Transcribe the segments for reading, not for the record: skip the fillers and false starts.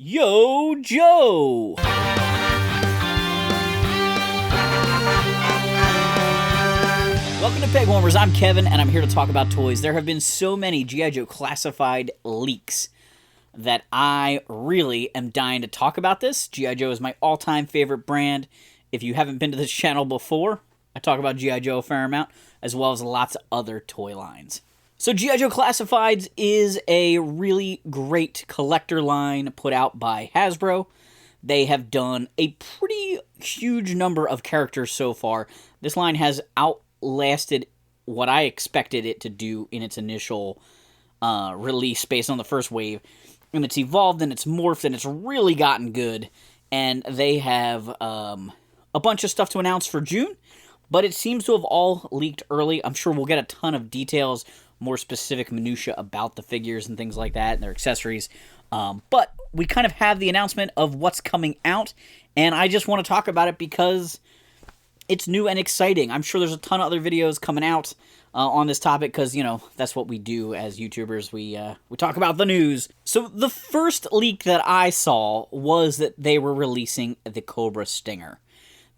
Yo, Joe! Welcome to Pegwarmers. I'm Kevin, and I'm here to talk about toys. There have been so many G.I. Joe classified leaks that I really am dying to talk about this. G.I. Joe is my all-time favorite brand. If you haven't been to this channel before, I talk about G.I. Joe a fair amount, as well as lots of other toy lines. So G.I. Joe Classifieds is a really great collector line put out by Hasbro. They have done a pretty huge number of characters so far. This line has outlasted what I expected it to do in its initial release based on the first wave. And it's evolved and it's morphed and it's really gotten good. And they have a bunch of stuff to announce for June, but it seems to have all leaked early. I'm sure we'll get a ton of details, more specific minutia about the figures and things like that and their accessories. But we kind of have the announcement of what's coming out, and I just want to talk about it because it's new and exciting. I'm sure there's a ton of other videos coming out on this topic because, you know, that's what we do as YouTubers. We talk about the news. So the first leak that I saw was that they were releasing the Cobra Stinger.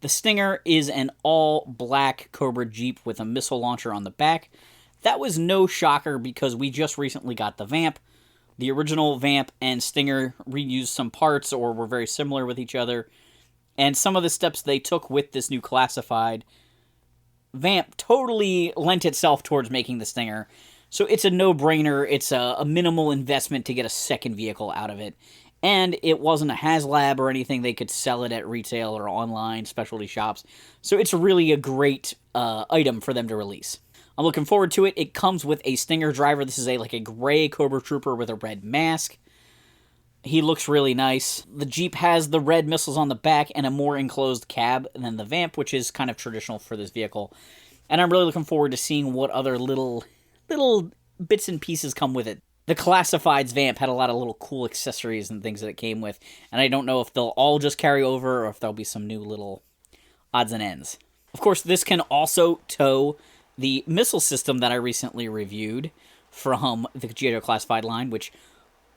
The Stinger is an all-black Cobra Jeep with a missile launcher on the back. That was no shocker because we just recently got the Vamp. The original Vamp and Stinger reused some parts or were very similar with each other. And some of the steps they took with this new classified Vamp totally lent itself towards making the Stinger. So it's a no-brainer. It's a minimal investment to get a second vehicle out of it. And it wasn't a HasLab or anything. They could sell it at retail or online specialty shops. So it's really a great item for them to release. I'm looking forward to it. It comes with a Stinger driver. This is like a gray Cobra Trooper with a red mask. He looks really nice. The Jeep has the red missiles on the back and a more enclosed cab than the Vamp, which is kind of traditional for this vehicle. And I'm really looking forward to seeing what other little bits and pieces come with it. The Classifieds Vamp had a lot of little cool accessories and things that it came with, and I don't know if they'll all just carry over or if there'll be some new little odds and ends. Of course, this can also tow the missile system that I recently reviewed from the G.I. Joe Classified line, which,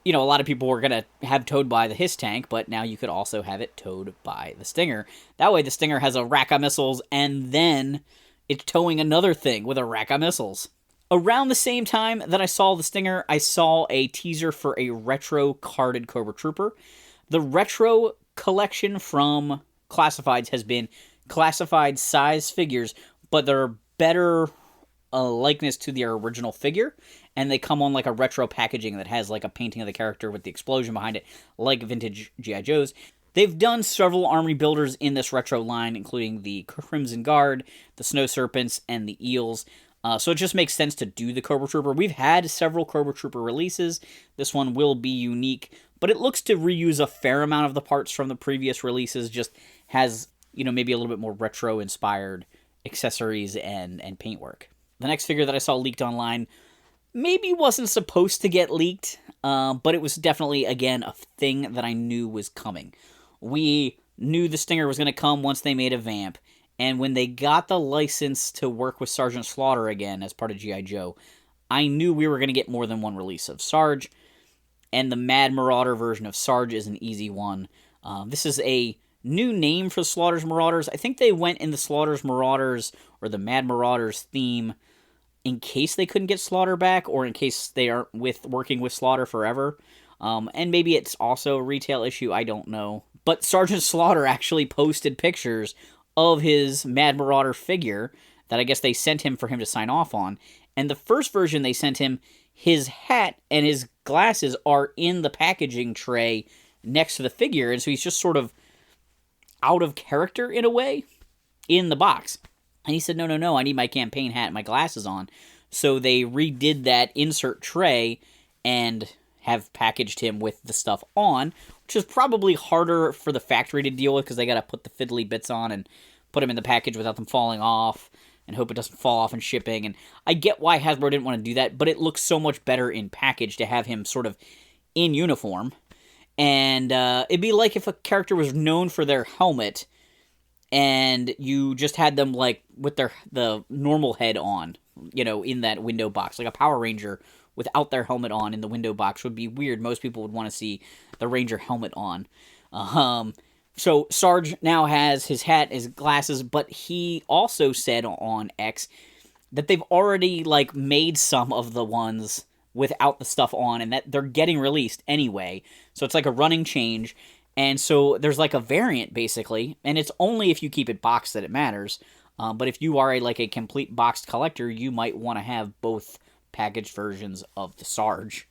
you know, a lot of people were going to have towed by the HISS tank, but now you could also have it towed by the Stinger. That way the Stinger has a rack of missiles, and then it's towing another thing with a rack of missiles. Around the same time that I saw the Stinger, I saw a teaser for a retro carded Cobra Trooper. The retro collection from Classifieds has been classified size figures, but they're better likeness to their original figure, and they come on like a retro packaging that has like a painting of the character with the explosion behind it, like vintage G.I. Joes. They've done several army builders in this retro line, including the Crimson Guard, the Snow Serpents, and the Eels. So it just makes sense to do the Cobra Trooper. We've had several Cobra Trooper releases. This one will be unique, but it looks to reuse a fair amount of the parts from the previous releases, just has, you know, maybe a little bit more retro-inspired accessories and paintwork. The next figure that I saw leaked online maybe wasn't supposed to get leaked, but it was definitely, again, a thing that I knew was coming. We knew the Stinger was going to come once they made a Vamp, and when they got the license to work with Sergeant Slaughter again as part of G.I. Joe, I knew we were going to get more than one release of Sarge, and the Mad Marauder version of Sarge is an easy one. This is a new name for Slaughter's Marauders. I think they went in the Slaughter's Marauders or the Mad Marauders theme in case they couldn't get Slaughter back or in case they aren't working with Slaughter forever. And maybe it's also a retail issue, I don't know. But Sergeant Slaughter actually posted pictures of his Mad Marauder figure that I guess they sent him for him to sign off on. And the first version they sent him, his hat and his glasses are in the packaging tray next to the figure, and so he's just sort of out of character in a way in the box. And he said, no, I need my campaign hat and my glasses on. So they redid that insert tray and have packaged him with the stuff on, which is probably harder for the factory to deal with because they got to put the fiddly bits on and put them in the package without them falling off and hope it doesn't fall off in shipping. And I get why Hasbro didn't want to do that, but it looks so much better in package to have him sort of in uniform. And it'd be like if a character was known for their helmet and you just had them like with the normal head on, you know, in that window box, like a Power Ranger without their helmet on in the window box would be weird. Most people would want to see the Ranger helmet on. So Sarge now has his hat, his glasses, but he also said on X that they've already like made some of the ones without the stuff on, and that they're getting released anyway. So it's like a running change. And so there's like a variant, basically, and it's only if you keep it boxed that it matters. But if you are a complete boxed collector, you might want to have both packaged versions of the Sarge.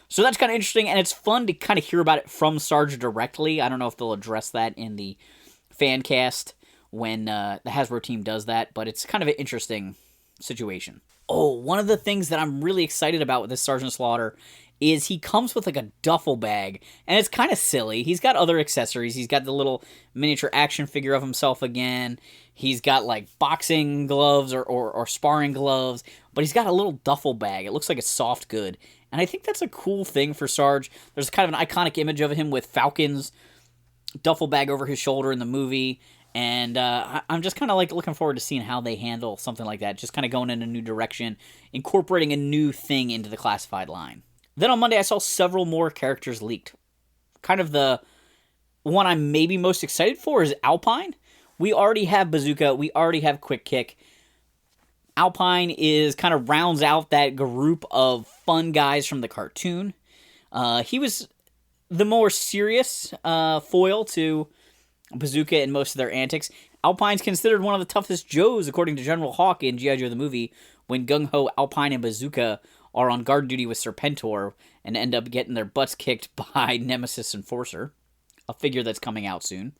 So that's kind of interesting, and it's fun to kind of hear about it from Sarge directly. I don't know if they'll address that in the fan cast when the Hasbro team does that, but it's kind of an interesting situation. Oh, one of the things that I'm really excited about with this Sergeant Slaughter is he comes with like a duffel bag, and it's kind of silly. He's got other accessories. He's got the little miniature action figure of himself again. He's got like boxing gloves or sparring gloves, but he's got a little duffel bag. It looks like a soft good, and I think that's a cool thing for Sarge. There's kind of an iconic image of him with Falcon's duffel bag over his shoulder in the movie, and I'm just kind of like looking forward to seeing how they handle something like that, just kind of going in a new direction, incorporating a new thing into the classified line. Then on Monday, I saw several more characters leaked. Kind of the one I'm maybe most excited for is Alpine. We already have Bazooka. We already have Quick Kick. Alpine is kind of rounds out that group of fun guys from the cartoon. He was the more serious foil to Bazooka and most of their antics. Alpine's considered one of the toughest Joes, according to General Hawk in G.I. Joe the movie, when Gung-Ho, Alpine, and Bazooka are on guard duty with Serpentor and end up getting their butts kicked by Nemesis Enforcer, a figure that's coming out soon,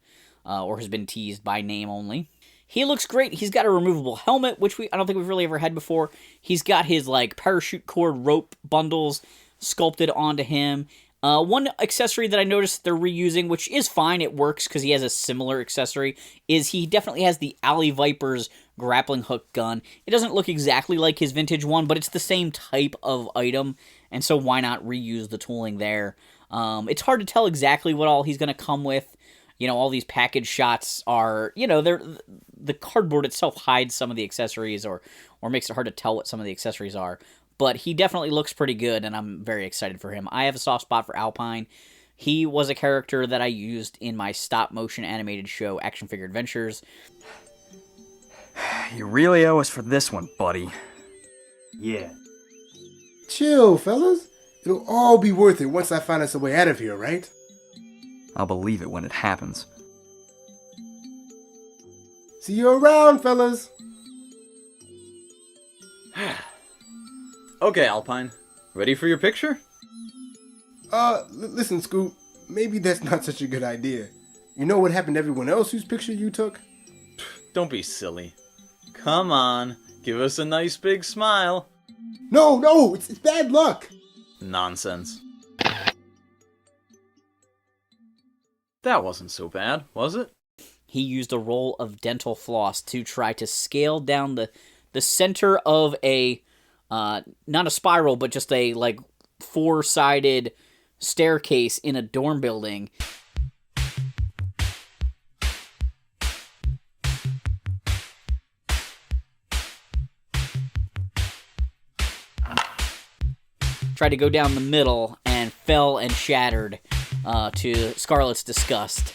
or has been teased by name only. He looks great. He's got a removable helmet, which I don't think we've really ever had before. He's got his like parachute cord rope bundles sculpted onto him. One accessory that I noticed they're reusing, which is fine, it works because he has a similar accessory, is he definitely has the Alley Viper's grappling hook gun. It doesn't look exactly like his vintage one, but it's the same type of item, and so why not reuse the tooling there? It's hard to tell exactly what all he's going to come with. You know, all these package shots are, you know, the cardboard itself hides some of the accessories or makes it hard to tell what some of the accessories are. But he definitely looks pretty good, and I'm very excited for him. I have a soft spot for Alpine. He was a character that I used in my stop-motion animated show, Action Figure Adventures. You really owe us for this one, buddy. Yeah. Chill, fellas. It'll all be worth it once I find us a way out of here, right? I'll believe it when it happens. See you around, fellas. Okay, Alpine. Ready for your picture? Listen, Scoot. Maybe that's not such a good idea. You know what happened to everyone else whose picture you took? Don't be silly. Come on, give us a nice big smile. No, it's bad luck. Nonsense. That wasn't so bad, was it? He used a roll of dental floss to try to scale down the center of a, not a spiral, but just a, like, four-sided staircase in a dorm building. Tried to go down the middle and fell and shattered to Scarlett's disgust.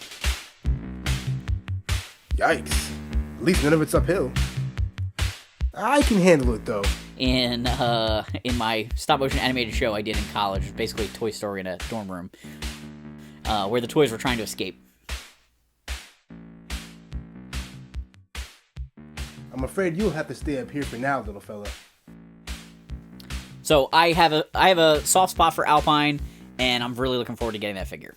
Yikes. At least none of it's uphill. I can handle it, though. In my stop-motion animated show I did in college, basically a toy store in a dorm room, where the toys were trying to escape. I'm afraid you'll have to stay up here for now, little fella. So I have a soft spot for Alpine, and I'm really looking forward to getting that figure.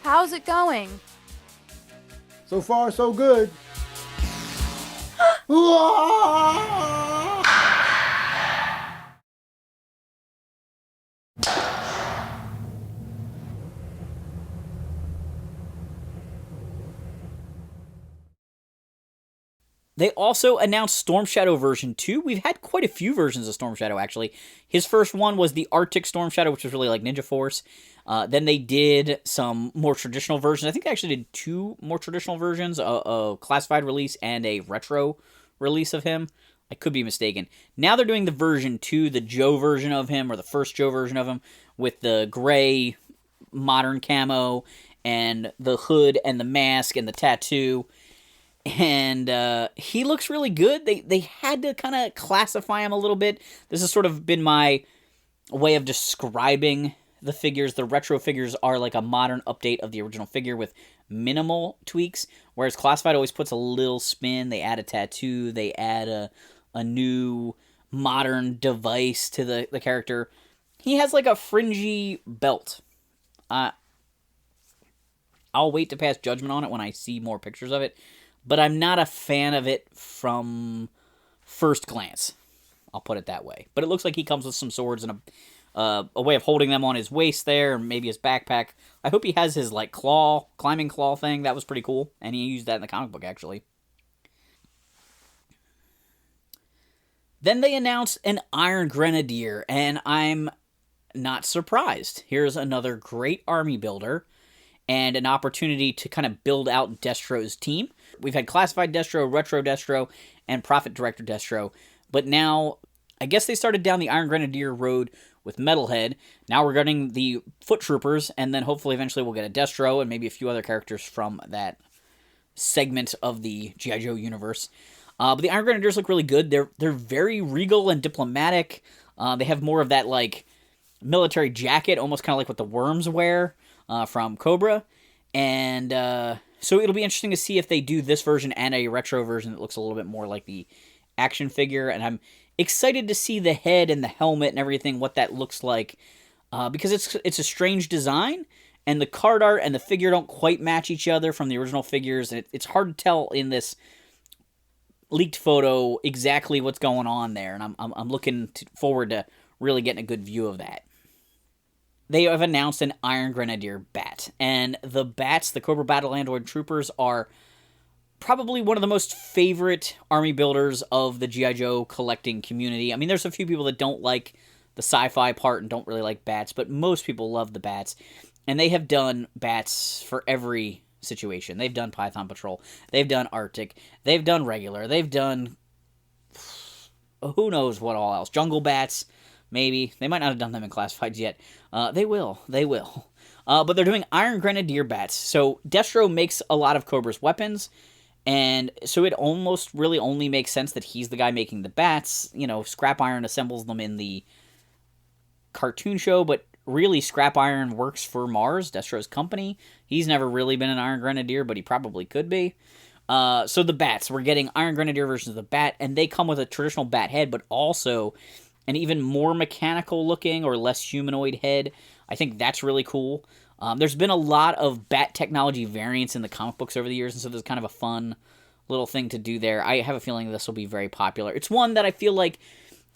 How's it going? So far, so good. They also announced Storm Shadow version 2. We've had quite a few versions of Storm Shadow, actually. His first one was the Arctic Storm Shadow, which was really like Ninja Force. Then they did some more traditional versions. I think they actually did 2 more traditional versions, a classified release and a retro release of him. I could be mistaken. Now they're doing the version 2, the Joe version of him, or the first Joe version of him, with the gray modern camo, and the hood, and the mask, and the tattoo. And he looks really good. They had to kind of classify him a little bit. This has sort of been my way of describing the figures. The retro figures are like a modern update of the original figure with minimal tweaks, whereas Classified always puts a little spin. They add a tattoo. They add a new modern device to the character. He has like a fringy belt. I'll wait to pass judgment on it when I see more pictures of it. But I'm not a fan of it from first glance. I'll put it that way. But it looks like he comes with some swords and a way of holding them on his waist there, and maybe his backpack. I hope he has his like climbing claw thing. That was pretty cool, and he used that in the comic book actually. Then they announced an Iron Grenadier, and I'm not surprised. Here's another great army builder, and an opportunity to kind of build out Destro's team. We've had Classified Destro, Retro Destro, and Profit Director Destro, but now I guess they started down the Iron Grenadier road with Metalhead. Now we're getting the Foot Troopers, and then hopefully eventually we'll get a Destro and maybe a few other characters from that segment of the G.I. Joe universe. But the Iron Grenadiers look really good. They're very regal and diplomatic. They have more of that like military jacket, almost kind of like what the Worms wear from Cobra, and so it'll be interesting to see if they do this version and a retro version that looks a little bit more like the action figure, and I'm excited to see the head and the helmet and everything, what that looks like, because it's a strange design, and the card art and the figure don't quite match each other from the original figures, and it's hard to tell in this leaked photo exactly what's going on there, and I'm looking forward to really getting a good view of that. They have announced an Iron Grenadier bat, and the bats, the Cobra Battle Android Troopers, are probably one of the most favorite army builders of the G.I. Joe collecting community. I mean, there's a few people that don't like the sci-fi part and don't really like bats, but most people love the bats, and they have done bats for every situation. They've done Python Patrol, they've done Arctic, they've done regular, they've done who knows what all else, jungle bats. Maybe. They might not have done them in Classifieds yet. They will. But they're doing Iron Grenadier bats. So Destro makes a lot of Cobra's weapons, and so it almost really only makes sense that he's the guy making the bats. You know, Scrap Iron assembles them in the cartoon show, but really Scrap Iron works for Mars, Destro's company. He's never really been an Iron Grenadier, but he probably could be. So the bats. We're getting Iron Grenadier versions of the bat, and they come with a traditional bat head, but also an even more mechanical looking or less humanoid head. I think that's really cool. There's been a lot of bat technology variants in the comic books over the years, and so there's kind of a fun little thing to do there. I have a feeling this will be very popular. It's one that I feel like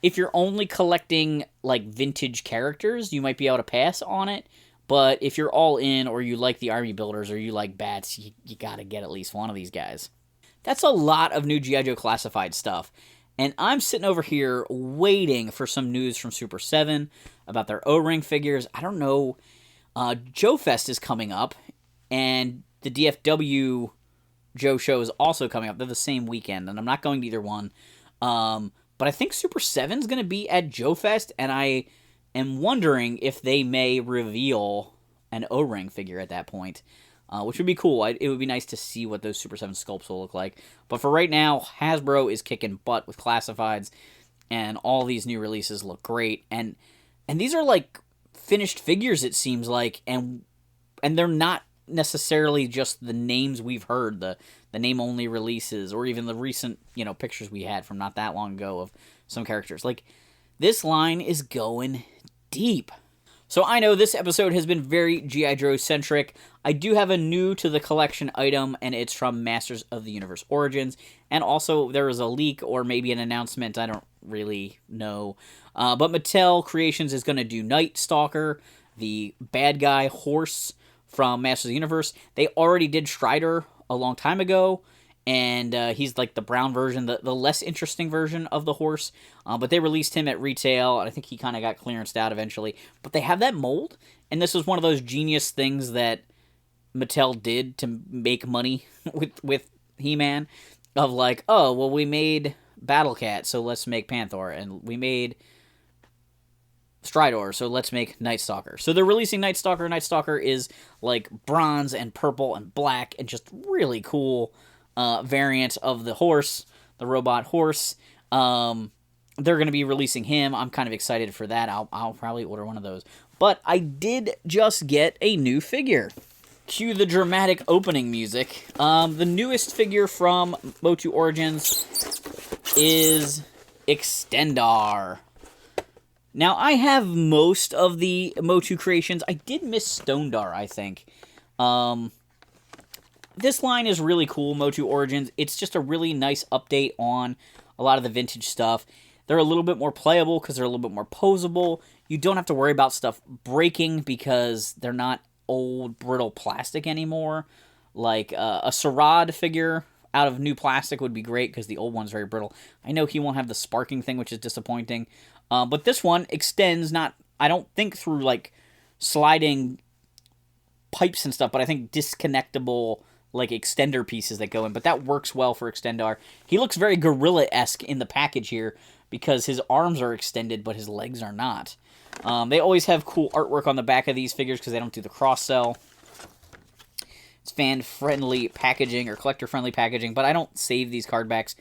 if you're only collecting like vintage characters, you might be able to pass on it. But if you're all in, or you like the army builders, or you like bats, you gotta get at least one of these guys. That's a lot of new G.I. Joe Classified stuff. And I'm sitting over here waiting for some news from Super 7 about their O-Ring figures. I don't know. Joe Fest is coming up, and the DFW Joe show is also coming up. They're the same weekend, and I'm not going to either one. But I think Super 7 is going to be at Joe Fest, and I am wondering if they may reveal an O-Ring figure at that point. Which would be cool. It would be nice to see what those Super 7 sculpts will look like. But for right now, Hasbro is kicking butt with Classifieds, and all these new releases look great. And these are like finished figures, it seems like, and they're not necessarily just the names we've heard, the name-only releases, or even the recent, pictures we had from not that long ago of some characters. Like, this line is going deep. So I know this episode has been very G.I. Joe-centric. I do have a new to the collection item, and it's from Masters of the Universe Origins. And also, there is a leak, or maybe an announcement, I don't really know. But Mattel Creations is going to do Night Stalker, the bad guy horse from Masters of the Universe. They already did Strider a long time ago, and he's like the brown version, the less interesting version of the horse. But they released him at retail, and I think he kind of got clearanced out eventually. But they have that mold, and this was one of those genius things that Mattel did to make money with He-Man, of like, oh, well, we made Battle Cat, so let's make Panther, and we made Stridor, so let's make Night Stalker. So they're releasing Night Stalker. Night Stalker is like bronze and purple and black and just really cool variant of the horse, the robot horse. They're going to be releasing him. I'm kind of excited for that. I'll probably order one of those. But I did just get a new figure. Cue the dramatic opening music. The newest figure from MOTU Origins is Extendar. Now, I have most of the MOTU creations. I did miss Stondar, I think. This line is really cool, MOTU Origins. It's just a really nice update on a lot of the vintage stuff. They're a little bit more playable because they're a little bit more posable. You don't have to worry about stuff breaking because they're not old, brittle plastic anymore. Like a Sarad figure out of new plastic would be great because the old one's very brittle. I know he won't have the sparking thing, which is disappointing. But this one extends I don't think through like sliding pipes and stuff, but I think disconnectable like extender pieces that go in. But that works well for Extendar. He looks very gorilla-esque in the package here because his arms are extended, but his legs are not. They always have cool artwork on the back of these figures because they don't do the cross-sell. It's fan-friendly packaging or collector-friendly packaging, but I don't save these card backs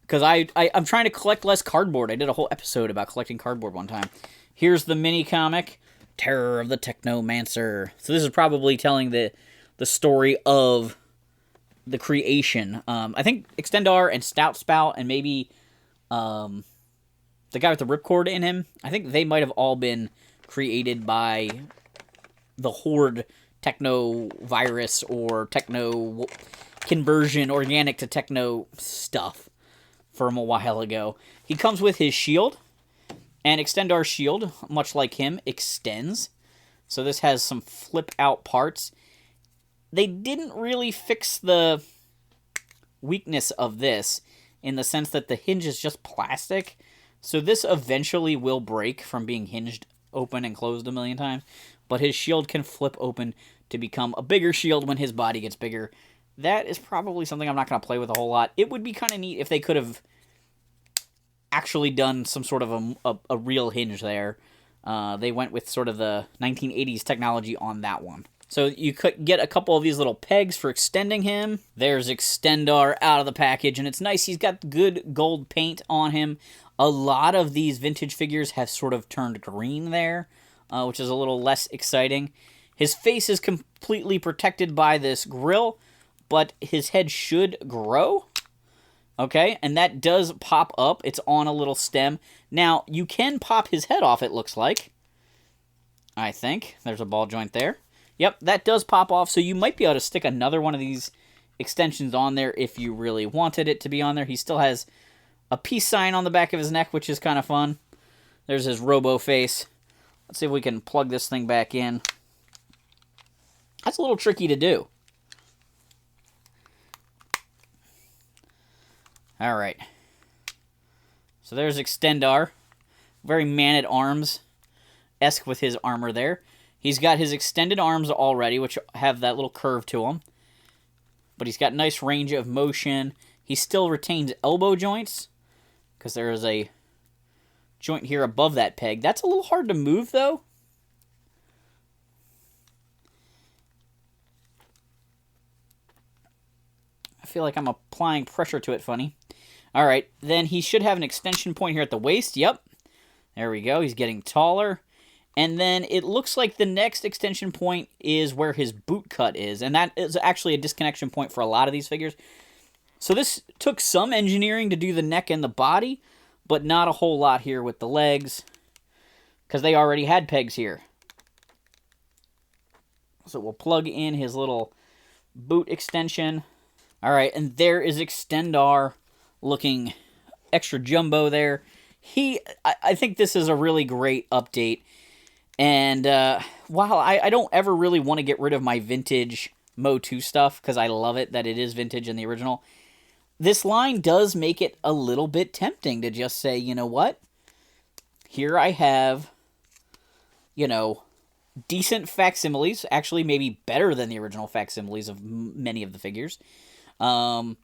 because I'm trying to collect less cardboard. I did a whole episode about collecting cardboard one time. Here's the mini comic, Terror of the Technomancer. So this is probably telling the story of the creation. I think Extendar and Stout Spout and maybe the guy with the ripcord in him, I think they might have all been created by the Horde techno virus or techno conversion, organic to techno stuff from a while ago. He comes with his shield, and Extendar's shield, much like him, extends. So this has some flip-out parts. They didn't really fix the weakness of this in the sense that the hinge is just plastic. So this eventually will break from being hinged open and closed a million times. But his shield can flip open to become a bigger shield when his body gets bigger. That is probably something I'm not going to play with a whole lot. It would be kind of neat if they could have actually done some sort of a real hinge there. They went with sort of the 1980s technology on that one. So you could get a couple of these little pegs for extending him. There's Extendar out of the package, and it's nice. He's got good gold paint on him. A lot of these vintage figures have sort of turned green there, which is a little less exciting. His face is completely protected by this grill, but his head should grow. Okay, and that does pop up. It's on a little stem. Now, you can pop his head off, it looks like. I think. There's a ball joint there. Yep, that does pop off, so you might be able to stick another one of these extensions on there if you really wanted it to be on there. He still has a peace sign on the back of his neck, which is kind of fun. There's his robo face. Let's see if we can plug this thing back in. That's a little tricky to do. All right. So there's Extendar. Very Man-at-Arms-esque with his armor there. He's got his extended arms already, which have that little curve to them. But he's got nice range of motion. He still retains elbow joints, because there is a joint here above that peg. That's a little hard to move, though. I feel like I'm applying pressure to it funny. All right, then he should have an extension point here at the waist. Yep. There we go. He's getting taller. And then it looks like the next extension point is where his boot cut is. And that is actually a disconnection point for a lot of these figures. So this took some engineering to do the neck and the body, but not a whole lot here with the legs, because they already had pegs here. So we'll plug in his little boot extension. All right, and there is Extendar looking extra jumbo there. I think this is a really great update. And while I don't ever really want to get rid of my vintage MOTU stuff, because I love it that it is vintage in the original, this line does make it a little bit tempting to just say, you know what? Here I have, decent facsimiles, actually maybe better than the original facsimiles of many of the figures. They're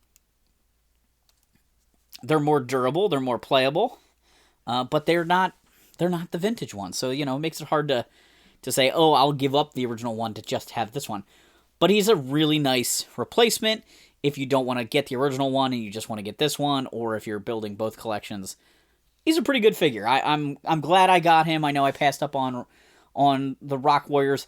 more durable, they're more playable, but they're not the vintage ones. So, it makes it hard to say, oh, I'll give up the original one to just have this one. But he's a really nice replacement if you don't want to get the original one and you just want to get this one, or if you're building both collections. He's a pretty good figure. I'm glad I got him. I know I passed up on the Rock Warriors.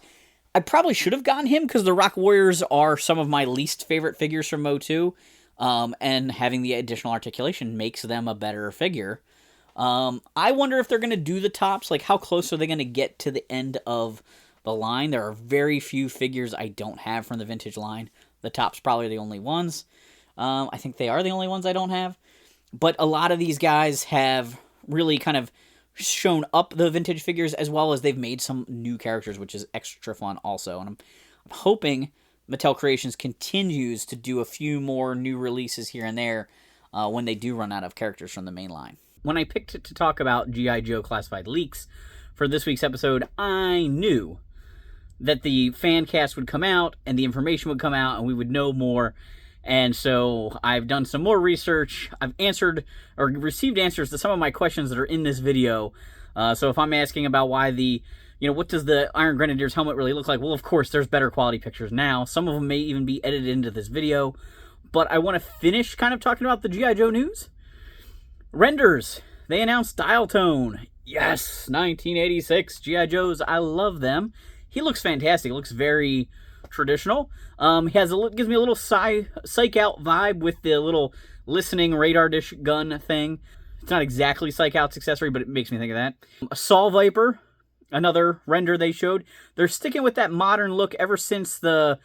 I probably should have gotten him because the Rock Warriors are some of my least favorite figures from MOTU, and having the additional articulation makes them a better figure. I wonder if they're going to do the tops. Like, how close are they going to get to the end of the line? There are very few figures I don't have from the vintage line. The tops probably are the only ones. I think they are the only ones I don't have. But a lot of these guys have really kind of shown up the vintage figures, as well as they've made some new characters, which is extra fun also. And I'm hoping Mattel Creations continues to do a few more new releases here and there when they do run out of characters from the main line. When I picked to talk about G.I. Joe classified leaks for this week's episode, I knew that the fan cast would come out and the information would come out and we would know more. And so I've done some more research. I've answered or received answers to some of my questions that are in this video. So if I'm asking about why what does the Iron Grenadiers helmet really look like? Well, of course, there's better quality pictures now. Some of them may even be edited into this video. But I want to finish kind of talking about the G.I. Joe news. Renders. They announced Dial Tone. Yes, 1986 G.I. Joes. I love them. He looks fantastic. He looks very traditional. He gives me a little Psych Out vibe with the little listening radar dish gun thing. It's not exactly Psych Out's accessory, but it makes me think of that. A Saw Viper, another render they showed. They're sticking with that modern look ever since the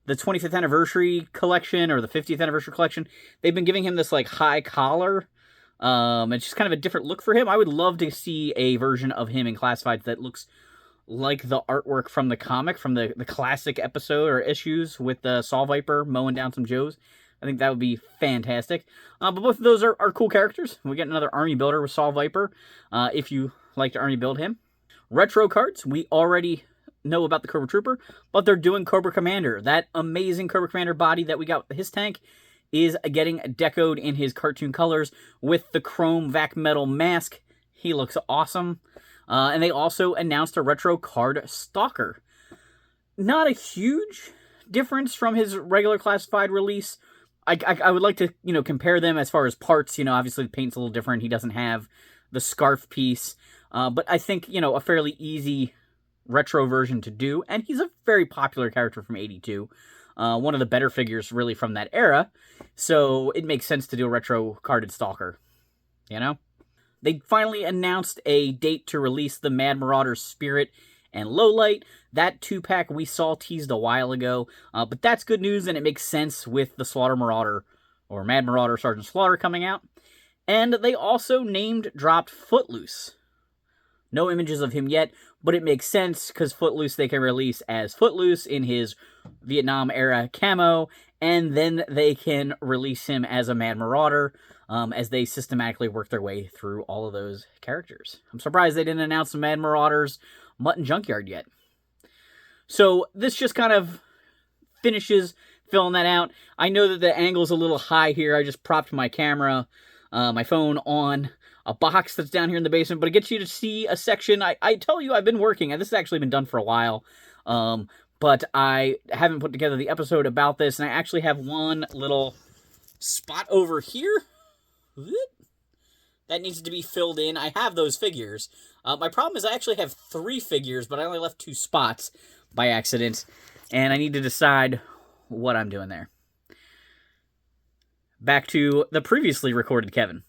25th anniversary collection or the 50th anniversary collection. They've been giving him this like high collar. It's just kind of a different look for him. I would love to see a version of him in Classifieds that looks like the artwork from the comic, from the classic episode or issues with the Saw Viper mowing down some Joes. I think that would be fantastic. But both of those are cool characters. We get another army builder with Saw Viper, if you like to army build him. Retro cards, we already know about the Cobra Trooper, but they're doing Cobra Commander. That amazing Cobra Commander body that we got with his tank is getting decoed in his cartoon colors with the chrome vac metal mask. He looks awesome. And they also announced a retro card Stalker. Not a huge difference from his regular classified release. I would like to, compare them as far as parts. Obviously the paint's a little different. He doesn't have the scarf piece. But I think, a fairly easy retro version to do. And he's a very popular character from 82. One of the better figures, really, from that era. So it makes sense to do a retro carded Stalker. They finally announced a date to release the Mad Marauder Spirit and Lowlight. That 2-pack we saw teased a while ago. But that's good news, and it makes sense with the Slaughter Marauder, or Mad Marauder Sergeant Slaughter, coming out. And they also dropped Footloose. No images of him yet, but it makes sense because Footloose they can release as Footloose in his Vietnam-era camo, and then they can release him as a Mad Marauder as they systematically work their way through all of those characters. I'm surprised they didn't announce the Mad Marauders Mutton Junkyard yet. So this just kind of finishes filling that out. I know that the angle's a little high here. I just propped my camera, my phone on a box that's down here in the basement, but it gets you to see a section. I tell you, I've been working, and this has actually been done for a while, but I haven't put together the episode about this, and I actually have one little spot over here that needs to be filled in. I have those figures. My problem is I actually have 3 figures, but I only left 2 spots by accident, and I need to decide what I'm doing there. Back to the previously recorded Kevin.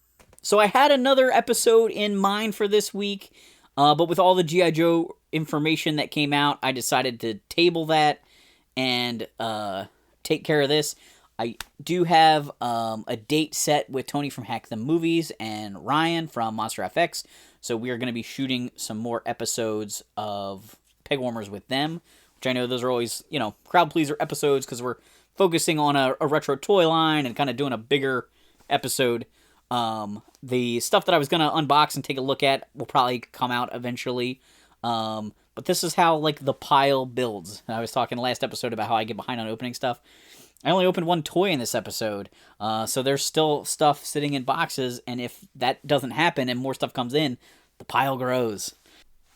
So I had another episode in mind for this week, but with all the G.I. Joe information that came out, I decided to table that and take care of this. I do have a date set with Tony from Hack the Movies and Ryan from Monster FX, so we are going to be shooting some more episodes of Pegwarmers with them, which I know those are always, crowd pleaser episodes because we're focusing on a retro toy line and kind of doing a bigger episode. The stuff that I was going to unbox and take a look at will probably come out eventually. But this is how, like, the pile builds. I was talking last episode about how I get behind on opening stuff. I only opened one toy in this episode, so there's still stuff sitting in boxes, and if that doesn't happen and more stuff comes in, the pile grows.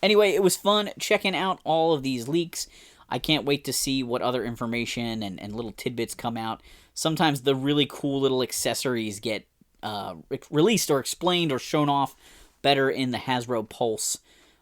Anyway, it was fun checking out all of these leaks. I can't wait to see what other information and little tidbits come out. Sometimes the really cool little accessories get released or explained or shown off better in the Hasbro Pulse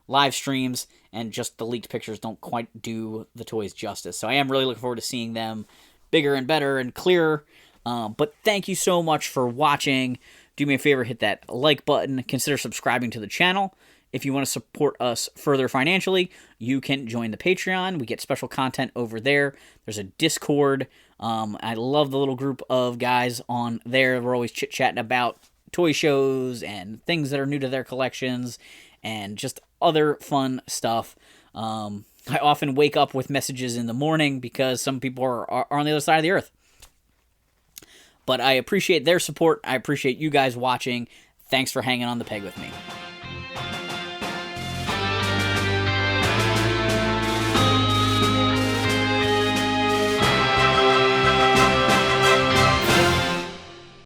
live streams, and just the leaked pictures don't quite do the toys justice. So I am really looking forward to seeing them bigger and better and clearer. But thank you so much for watching. Do me a favor, hit that like button. Consider subscribing to the channel. If you want to support us further financially, you can join the Patreon. We get special content over there. There's a Discord. I love the little group of guys on there. We're always chit-chatting about toy shows and things that are new to their collections and just other fun stuff. I often wake up with messages in the morning because some people are on the other side of the earth. But I appreciate their support. I appreciate you guys watching. Thanks for hanging on the peg with me.